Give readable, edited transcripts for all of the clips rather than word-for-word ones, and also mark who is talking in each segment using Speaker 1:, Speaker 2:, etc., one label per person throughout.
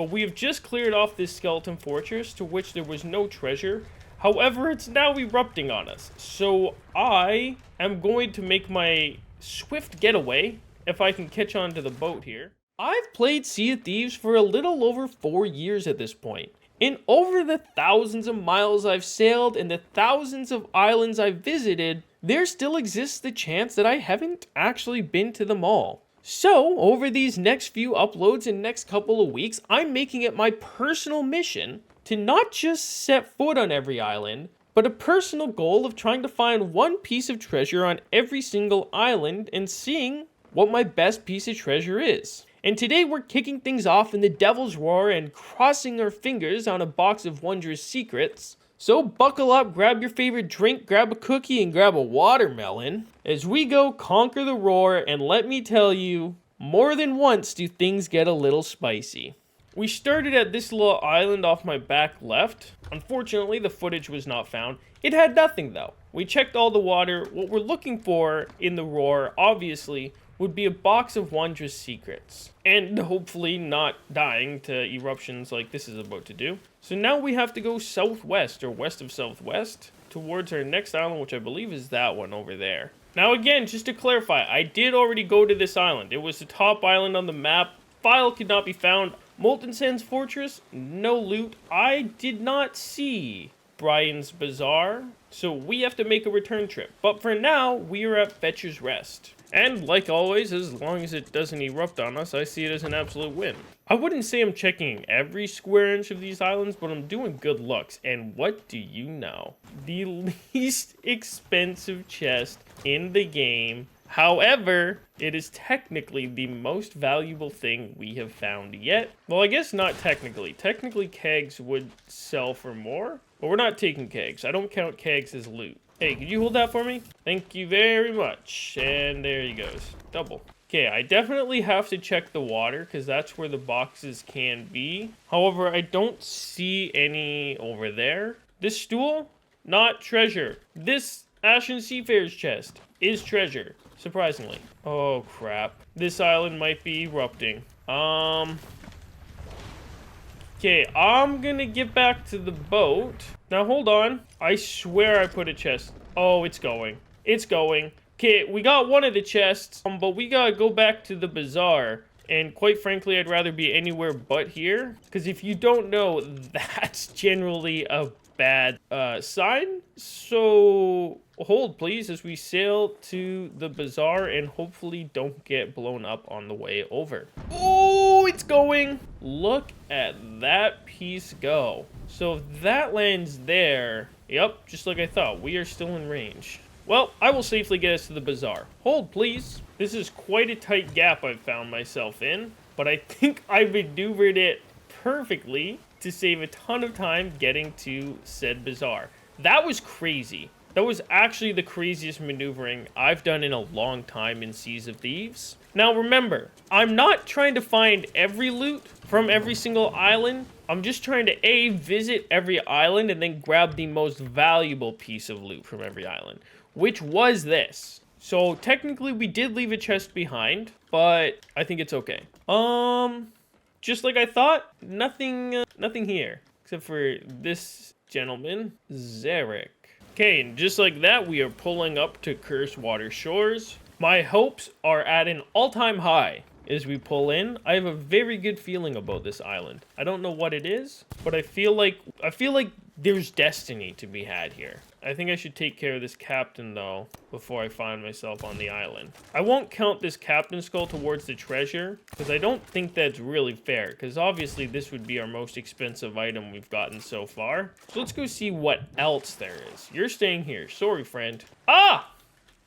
Speaker 1: but we have just cleared off this skeleton fortress to which there was no treasure. However, it's now erupting on us. So I am going to make my swift getaway, if I can catch on to the boat here. I've played Sea of Thieves for a little over 4 years at this point. And over the thousands of miles I've sailed and the thousands of islands I've visited, there still exists the chance that I haven't actually been to them all. So, over these next few uploads and next couple of weeks, I'm making it my personal mission to not just set foot on every island, but a personal goal of trying to find one piece of treasure on every single island and seeing what my best piece of treasure is. And today we're kicking things off in the Devil's Roar and crossing our fingers on a box of wondrous secrets. So buckle up, grab your favorite drink, grab a cookie, and grab a watermelon as we go conquer the roar, and let me tell you, more than once do things get a little spicy. We started at this little island off my back left. Unfortunately, the footage was not found. It had nothing though. We checked all the water. What we're looking for in the roar, obviously, would be a box of wondrous secrets. And hopefully not dying to eruptions like this is about to do. So now we have to go southwest, or west of southwest, towards our next island, which I believe is that one over there. Now again, just to clarify, I did already go to this island. It was the top island on the map. File could not be found. Molten Sands Fortress, no loot. I did not see Brian's Bazaar, so we have to make a return trip. But for now, we are at Fetcher's Rest. And like always, as long as it doesn't erupt on us, I see it as an absolute win. I wouldn't say I'm checking every square inch of these islands, but I'm doing good looks. And what do you know? The least expensive chest in the game. However, it is technically the most valuable thing we have found yet. Well, I guess not technically. Technically, kegs would sell for more, but we're not taking kegs. I don't count kegs as loot. Hey, could you hold that for me? Thank you very much. And there he goes. Double. Okay, I definitely have to check the water because that's where the boxes can be. However, I don't see any over there. This stool, not treasure. This Ashen Seafarer's chest is treasure, surprisingly. Oh, crap. This island might be erupting. Okay, I'm gonna get back to the boat. Now, hold on. I swear I put a chest. Oh, it's going. It's going. Okay, we got one of the chests, but we gotta go back to the bazaar. And quite frankly, I'd rather be anywhere but here. Because if you don't know, that's generally a bad sign. So hold please as we sail to the bazaar and hopefully don't get blown up on the way over. Oh, it's going. Look at that piece go. So if that lands there, yep, just like I thought, we are still in range. Well, I will safely get us to the bazaar. Hold please. This is quite a tight gap I've found myself in, but I think I maneuvered it perfectly to save a ton of time getting to said bazaar. That was crazy. That was actually the craziest maneuvering I've done in a long time in Seas of Thieves. Now remember, I'm not trying to find every loot from every single island. I'm just trying to A, visit every island and then grab the most valuable piece of loot from every island, which was this. So technically we did leave a chest behind, but I think it's okay. Just like I thought, nothing here except for this gentleman, Zarek. Okay, and just like that, we are pulling up to Cursewater Shores. My hopes are at an all-time high as we pull in. I have a very good feeling about this island. I don't know what it is, but I feel like there's destiny to be had here. I think I should take care of this captain, though, before I find myself on the island. I won't count this captain skull towards the treasure, because I don't think that's really fair, because obviously this would be our most expensive item we've gotten so far. So let's go see what else there is. You're staying here. Sorry, friend. Ah!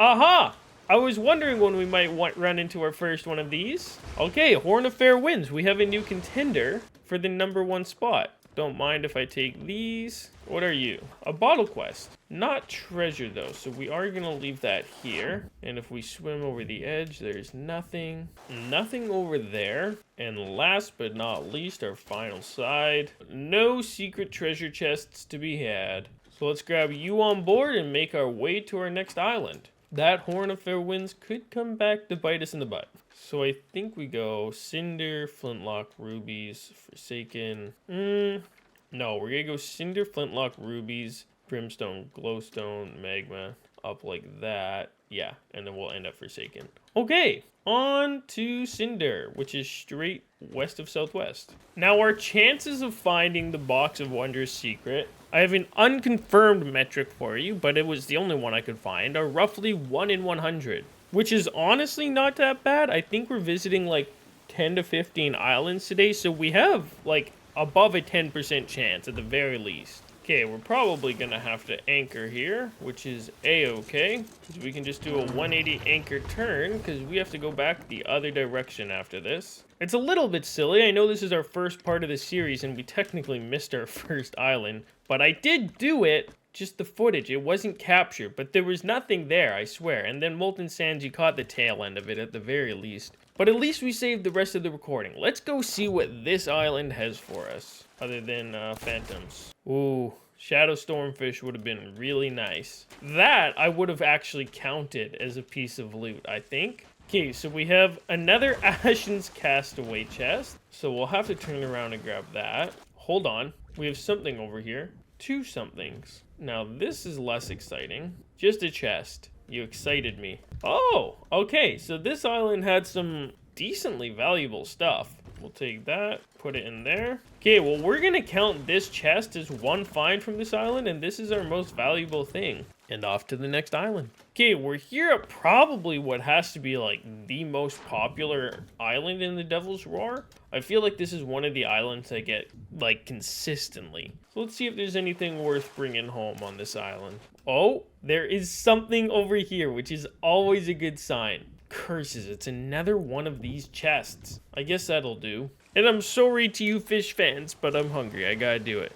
Speaker 1: Aha! I was wondering when we might run into our first one of these. Okay, Horn of Fair Winds. We have a new contender for the #1 spot. Don't mind if I take these. What are you? A bottle quest. Not treasure though, so we are gonna leave that here. And if we swim over the edge, there's nothing. Nothing over there. And last but not least, our final side. No secret treasure chests to be had. So let's grab you on board and make our way to our next island. That Horn of Fair Winds could come back to bite us in the butt. So I think we go Cinder, Flintlock, Rubies, Forsaken. No, we're gonna go Cinder, Flintlock, Rubies, Brimstone, Glowstone, Magma, up like that. Yeah, and then we'll end up Forsaken. Okay, on to Cinder, which is straight west of Southwest. Now our chances of finding the Box of Wonders secret, I have an unconfirmed metric for you, but it was the only one I could find, are roughly 1 in 100. Which is honestly not that bad. I think we're visiting like 10 to 15 islands today, so we have like above a 10% chance at the very least. Okay, we're probably gonna have to anchor here, which is a-okay, because we can just do a 180 anchor turn, because we have to go back the other direction after this. It's a little bit silly. I know this is our first part of the series, and we technically missed our first island, but I did do it. Just the footage, it wasn't captured, but there was nothing there, I swear. And then Molten Sands, you caught the tail end of it at the very least. But at least we saved the rest of the recording. Let's go see what this island has for us, other than phantoms. Ooh, Shadow Stormfish would have been really nice. That I would have actually counted as a piece of loot, I think. Okay, so we have another Ashen's Castaway chest. So we'll have to turn around and grab that. Hold on, we have something over here. 2 somethings. Now this is less exciting. Just a chest. You excited me. Oh, okay. So this island had some decently valuable stuff. We'll take that, put it in there. Okay, well we're gonna count this chest as 1 find from this island, and this is our most valuable thing. And off to the next island. Okay, we're here at probably what has to be like the most popular island in the Devil's Roar. I feel like this is one of the islands I get like consistently. So let's see if there's anything worth bringing home on this island. Oh, there is something over here, which is always a good sign. Curses, it's another one of these chests. I guess that'll do. And I'm sorry to you fish fans, but I'm hungry. I gotta do it.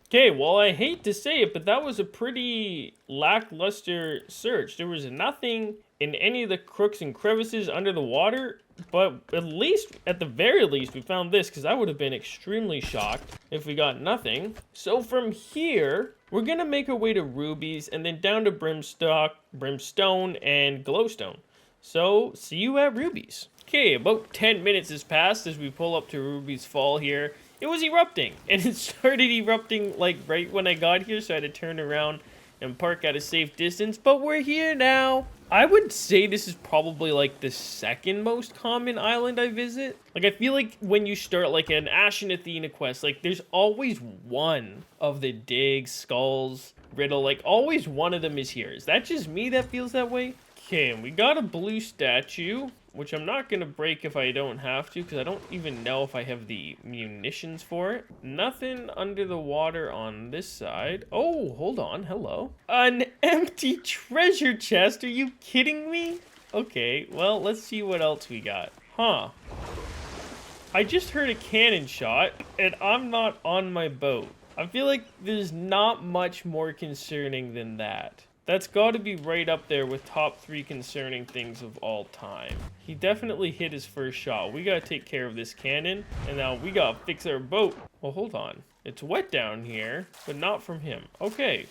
Speaker 1: Okay, well, I hate to say it, but that was a pretty lackluster search. There was nothing in any of the crooks and crevices under the water, but at least, at the very least, we found this, because I would have been extremely shocked if we got nothing. So from here, we're going to make our way to Rubies, and then down to Brimstone, and Glowstone. So, see you at Rubies. Okay, about 10 minutes has passed as we pull up to Ruby's Fall here. It was erupting, and it started erupting like right when I got here, so I had to turn around and park at a safe distance, but we're here now. I would say this is probably like the second most common island I visit. Like I feel like when you start like an Ashen Athena quest, like there's always one of the Dig, Skulls, Riddle, like always one of them is here. Is that just me that feels that way? Okay, and we got a blue statue, which I'm not going to break if I don't have to, because I don't even know if I have the munitions for it. Nothing under the water on this side. Oh, hold on. Hello. An empty treasure chest. Are you kidding me? Okay, well, let's see what else we got. Huh. I just heard a cannon shot, and I'm not on my boat. I feel like there's not much more concerning than that. That's got to be right up there with top 3 concerning things of all time. He definitely hit his first shot. We got to take care of this cannon, and now we got to fix our boat. Well, hold on. It's wet down here, but not from him. Okay.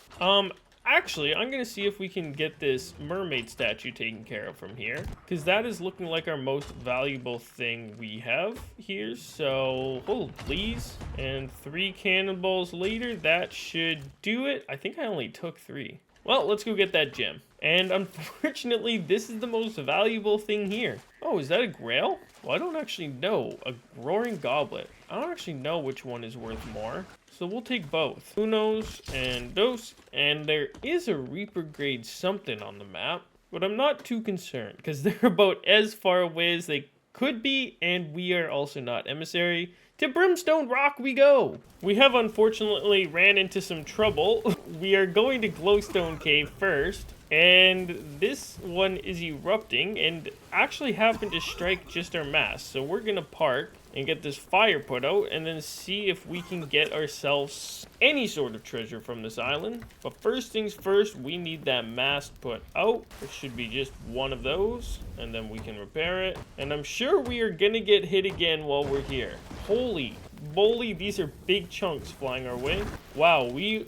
Speaker 1: Actually, I'm going to see if we can get this mermaid statue taken care of from here, because that is looking like our most valuable thing we have here. So, hold please. And 3 cannonballs later, that should do it. I think I only took 3. Well, let's go get that gem. And unfortunately, this is the most valuable thing here. Oh, is that a grail? Well, I don't actually know. A roaring goblet. I don't actually know which one is worth more. So we'll take both. Unos and dos. And there is a Reaper grade something on the map. But I'm not too concerned, because they're about as far away as they could be. And we are also not emissary. To Brimstone Rock we go! We have unfortunately ran into some trouble. We are going to Glowstone Cave first, and this one is erupting and actually happened to strike just our mast. So we're gonna park and get this fire put out and then see if we can get ourselves any sort of treasure from this island. But first things first, we need that mast put out. There should be just one of those, and then we can repair it. And I'm sure we are gonna get hit again while we're here. Holy moly, these are big chunks flying our way. Wow, we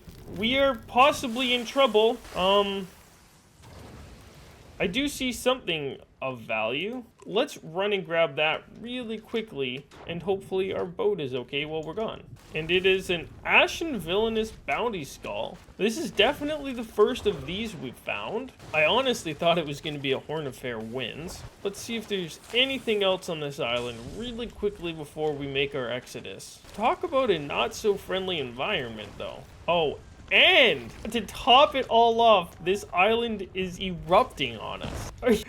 Speaker 1: are possibly in trouble. I do see something of value. Let's run and grab that really quickly, and hopefully our boat is okay while we're gone. And it is an Ashen Villainous Bounty Skull. This is definitely the first of these we've found. I honestly thought it was going to be a Horn of Fair Winds. Let's see if there's anything else on this island really quickly before we make our exodus. Talk about a not so friendly environment though. Oh, and to top it all off, this island is erupting on us.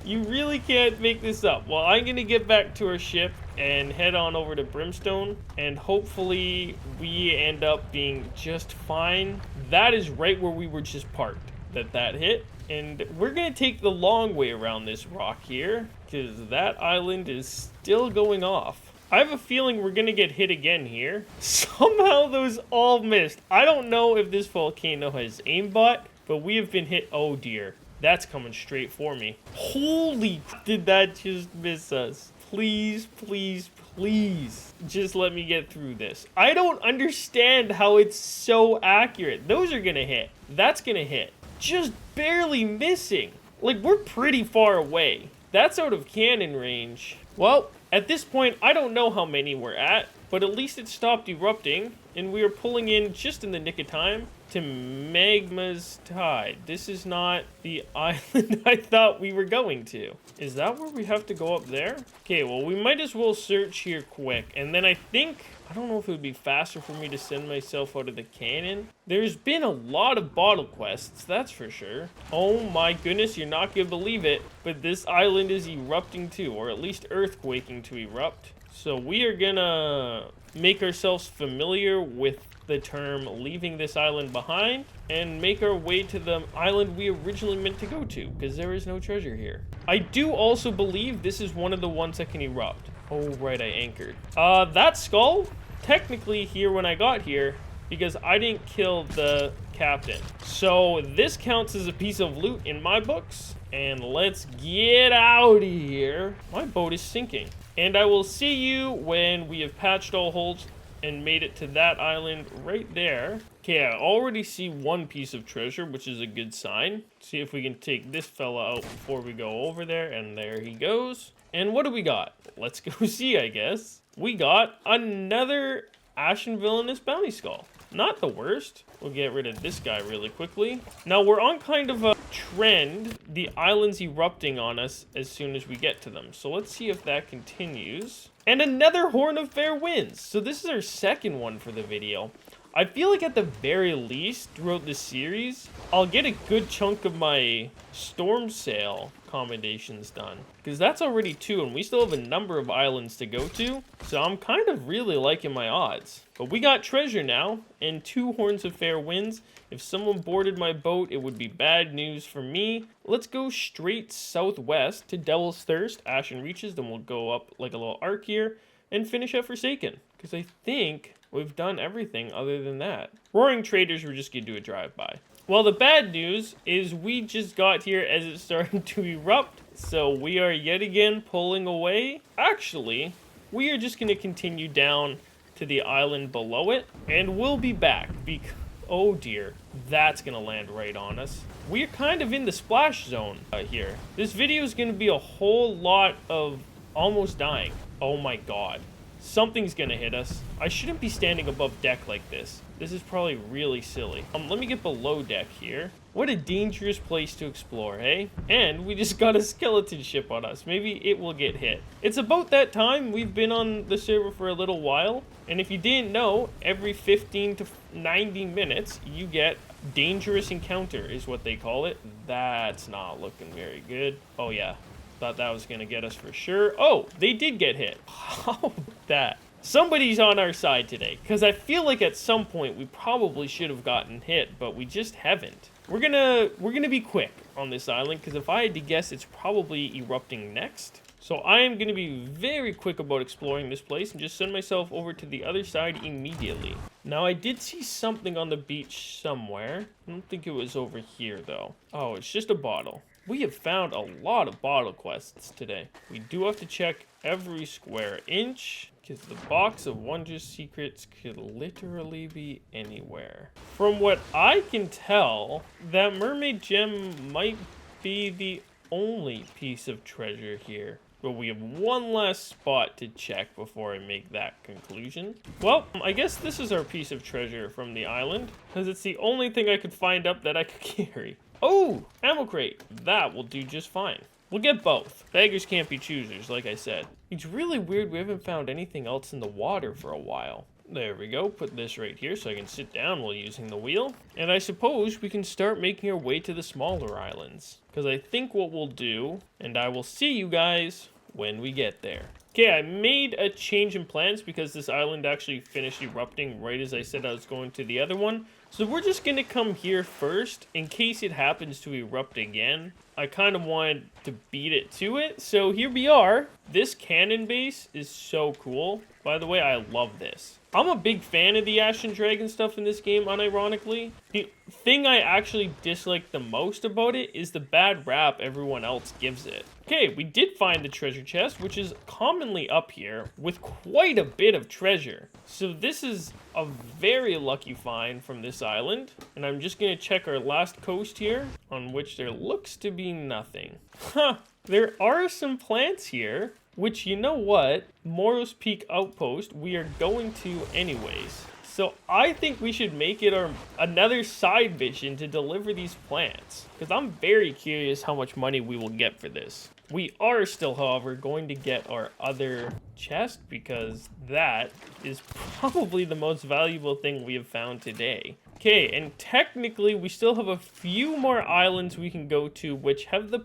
Speaker 1: You really can't make this up. Well, I'm going to get back to our ship and head on over to Brimstone, and hopefully we end up being just fine. That is right where we were just parked that hit. And we're going to take the long way around this rock here, because that island is still going off. I have a feeling we're going to get hit again here. Somehow those all missed. I don't know if this volcano has aimbot, but we have been hit. Oh dear. That's coming straight for me. Holy, did that just miss us? Please, please, please. Just let me get through this. I don't understand how it's so accurate. Those are going to hit. That's going to hit. Just barely missing. Like, we're pretty far away. That's out of cannon range. Well, at this point, I don't know how many we're at, but at least it stopped erupting, and we are pulling in just in the nick of time to Magma's Tide. This is not the island I thought we were going to. Is that where we have to go up there? Okay, well, we might as well search here quick, and then I don't know if it would be faster for me to send myself out of the cannon. There's been a lot of bottle quests, that's for sure. Oh my goodness, you're not gonna believe it, but this island is erupting too, or at least earthquaking to erupt. So we are gonna make ourselves familiar with the term leaving this island behind and make our way to the island we originally meant to go to, because there is no treasure here. I do also believe this is one of the ones that can erupt. Oh, right, I anchored. That skull, technically here when I got here, because I didn't kill the captain. So this counts as a piece of loot in my books. And let's get out of here. My boat is sinking. And I will see you when we have patched all holes and made it to that island right there. Okay, I already see one piece of treasure, which is a good sign. See if we can take this fella out before we go over there. And there he goes. And what do we got? Let's go see, I guess. We got another Ashen Villainous Bounty Skull. Not the worst. We'll get rid of this guy really quickly. Now, we're on kind of a trend. The island's erupting on us as soon as we get to them. So let's see if that continues. And another Horn of Fair Winds. So this is our second one for the video. I feel like at the very least, throughout the series, I'll get a good chunk of my storm sail commendations done. Because that's already 2, and we still have a number of islands to go to. So I'm kind of really liking my odds. But we got treasure now, and 2 Horns of Fair Winds. If someone boarded my boat, it would be bad news for me. Let's go straight southwest to Devil's Thirst, Ashen Reaches, then we'll go up like a little arc here, and finish at Forsaken. Because I think we've done everything other than that. Roaring Traders, we're just going to do a drive-by. Well, the bad news is we just got here as it started to erupt. So we are yet again pulling away. Actually, we are just going to continue down to the island below it. And we'll be back because, oh dear, that's going to land right on us. We're kind of in the splash zone here. This video is going to be a whole lot of almost dying. Oh my god. Something's gonna hit us. I shouldn't be standing above deck like this. This is probably really silly. Let me get below deck here. What a dangerous place to explore, hey? And we just got a skeleton ship on us. Maybe it will get hit. It's about that time. We've been on the server for a little while. And if you didn't know, every 15 to 90 minutes, you get dangerous encounter is what they call it. That's not looking very good. Oh yeah. Thought that was going to get us for sure. Oh, they did get hit. How about that? Somebody's on our side today, because I feel like at some point we probably should have gotten hit, but we just haven't. We're gonna be quick on this island, because if I had to guess, it's probably erupting next. So I am going to be very quick about exploring this place and just send myself over to the other side immediately. Now, I did see something on the beach somewhere. I don't think it was over here, though. Oh, it's just a bottle. We have found a lot of bottle quests today. We do have to check every square inch, because the box of wondrous secrets could literally be anywhere. From what I can tell, that mermaid gem might be the only piece of treasure here. But we have one last spot to check before I make that conclusion. Well, I guess this is our piece of treasure from the island, because it's the only thing I could find up that I could carry. Oh, ammo crate. That will do just fine. We'll get both. Beggars can't be choosers, like I said. It's really weird we haven't found anything else in the water for a while. There we go. Put this right here so I can sit down while using the wheel. And I suppose we can start making our way to the smaller islands. Because I think what we'll do, and I will see you guys when we get there. Okay, I made a change in plans because this island actually finished erupting right as I said I was going to the other one. So we're just going to come here first in case it happens to erupt again. I kind of wanted to beat it to it. So here we are. This cannon base is so cool. By the way, I love this. I'm a big fan of the Ashen Dragon stuff in this game, unironically. The thing I actually dislike the most about it is the bad rap everyone else gives it. Okay, we did find the treasure chest, which is commonly up here, with quite a bit of treasure. So this is a very lucky find from this island. And I'm just going to check our last coast here, on which there looks to be nothing. Huh, there are some plants here. Which, you know what, Moros Peak Outpost, we are going to anyways. So I think we should make it another side mission to deliver these plants. Because I'm very curious how much money we will get for this. We are still, however, going to get our other chest because that is probably the most valuable thing we have found today. Okay, and technically we still have a few more islands we can go to which have the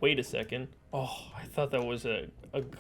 Speaker 1: wait a second. Oh, I thought that was a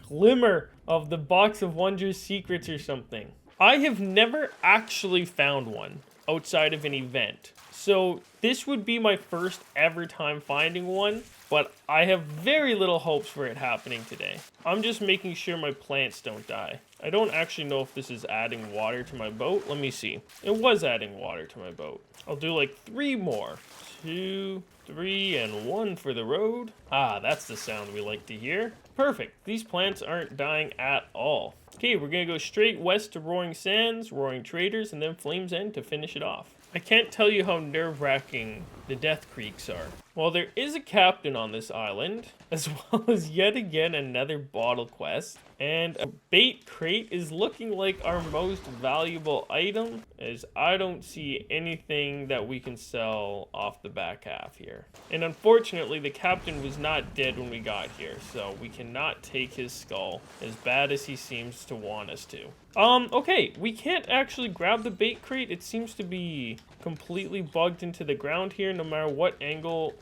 Speaker 1: glimmer of the Box of Wonders secrets or something. I have never actually found one outside of an event. So this would be my first ever time finding one, but I have very little hopes for it happening today. I'm just making sure my plants don't die. I don't actually know if this is adding water to my boat. Let me see. It was adding water to my boat. I'll do like 3 more. 2, 3, and 1 for the road. Ah, that's the sound we like to hear. Perfect. These plants aren't dying at all. Okay, we're gonna go straight west to Roaring Sands, Roaring Traders, and then Flames End to finish it off. I can't tell you how nerve-wracking the Death Creeks are. Well, there is a captain on this island, as well as yet again another bottle quest. And a bait crate is looking like our most valuable item, as I don't see anything that we can sell off the back half here. And unfortunately, the captain was not dead when we got here, so we cannot take his skull, as bad as he seems to want us to. Okay, we can't actually grab the bait crate. It seems to be completely bugged into the ground here, no matter what angle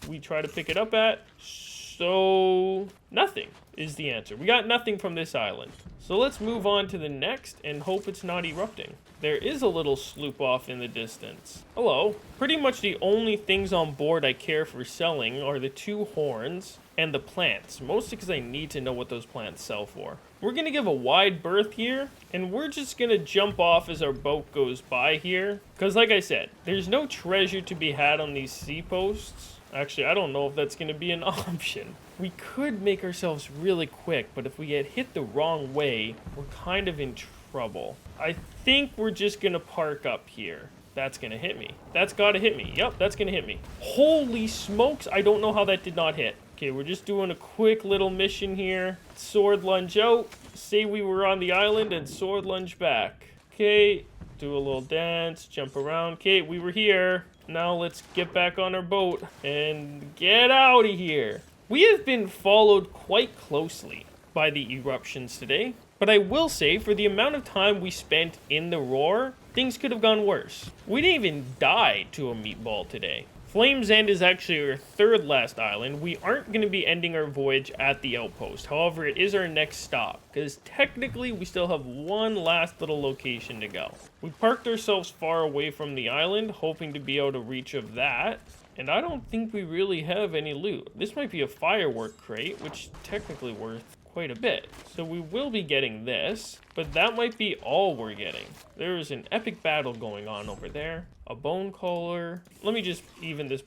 Speaker 1: we try to pick it up at. So, nothing is the answer. We got nothing from this island. So let's move on to the next and hope it's not erupting. There is a little sloop off in the distance. Hello. Pretty much the only things on board I care for selling are the 2 horns and the plants, mostly because I need to know what those plants sell for. We're going to give a wide berth here, and we're just going to jump off as our boat goes by here. Because like I said, there's no treasure to be had on these sea posts. Actually, I don't know if that's going to be an option. We could make ourselves really quick, but if we get hit the wrong way, we're kind of in trouble. I think we're just going to park up here. That's going to hit me. That's got to hit me. Yep, that's going to hit me. Holy smokes, I don't know how that did not hit. Okay, we're just doing a quick little mission here. Sword lunge out. Say we were on the island and sword lunge back. Okay, do a little dance, jump around. Okay, we were here. Now let's get back on our boat and get out of here. We have been followed quite closely by the eruptions today, but I will say for the amount of time we spent in the roar, things could have gone worse. We didn't even die to a meatball today. Flames End is actually our 3rd last island. We aren't going to be ending our voyage at the outpost. However, it is our next stop, because technically we still have one last little location to go. We parked ourselves far away from the island, hoping to be out of reach of that. And I don't think we really have any loot. This might be a firework crate, which technically worth quite a bit. So we will be getting this, but that might be all we're getting. There is an epic battle going on over there. A bone collar. Let me just even this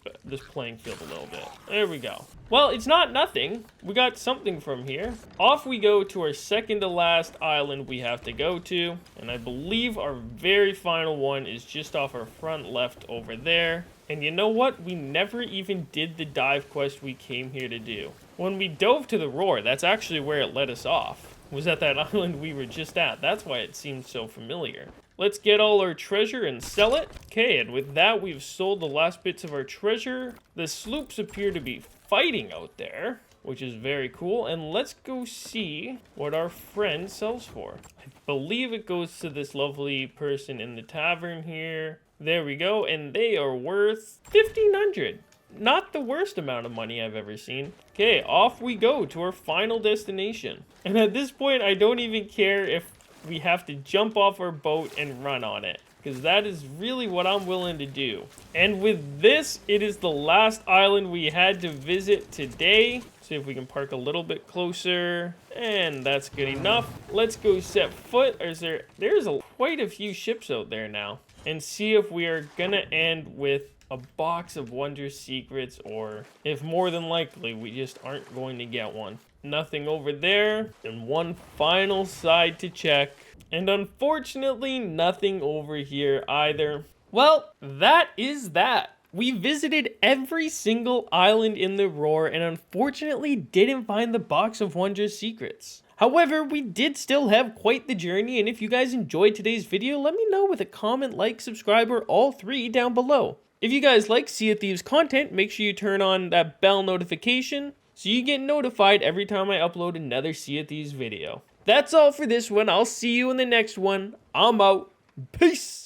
Speaker 1: playing field a little bit. There we go. Well, it's not nothing. We got something from here. Off we go to our second to last island we have to go to. And I believe our very final one is just off our front left over there. And you know what? We never even did the dive quest we came here to do. When we dove to the roar, that's actually where it let us off. Was at that island we were just at. That's why it seemed so familiar. Let's get all our treasure and sell it. Okay, and with that, we've sold the last bits of our treasure. The sloops appear to be fighting out there, which is very cool. And let's go see what our friend sells for. I believe it goes to this lovely person in the tavern here. There we go, and they are worth 1,500. Not the worst amount of money I've ever seen. Okay, off we go to our final destination. And at this point, I don't even care if we have to jump off our boat and run on it, because that is really what I'm willing to do. And with this, it is the last island we had to visit today. See if we can park a little bit closer, and that's good enough. Let's go set foot. There's quite a few ships out there now, and see if we are gonna end with a box of wonder secrets, or if more than likely we just aren't going to get one. Nothing over there, and one final side to check, and unfortunately nothing over here either. Well, that is that. We visited every single island in the Roar and unfortunately didn't find the box of wonder secrets. However, we did still have quite the journey, and if you guys enjoyed today's video, let me know with a comment, like, subscribe, or all three down below. If you guys like Sea of Thieves content, make sure you turn on that bell notification so you get notified every time I upload another Sea of Thieves video. That's all for this one. I'll see you in the next one. I'm out. Peace!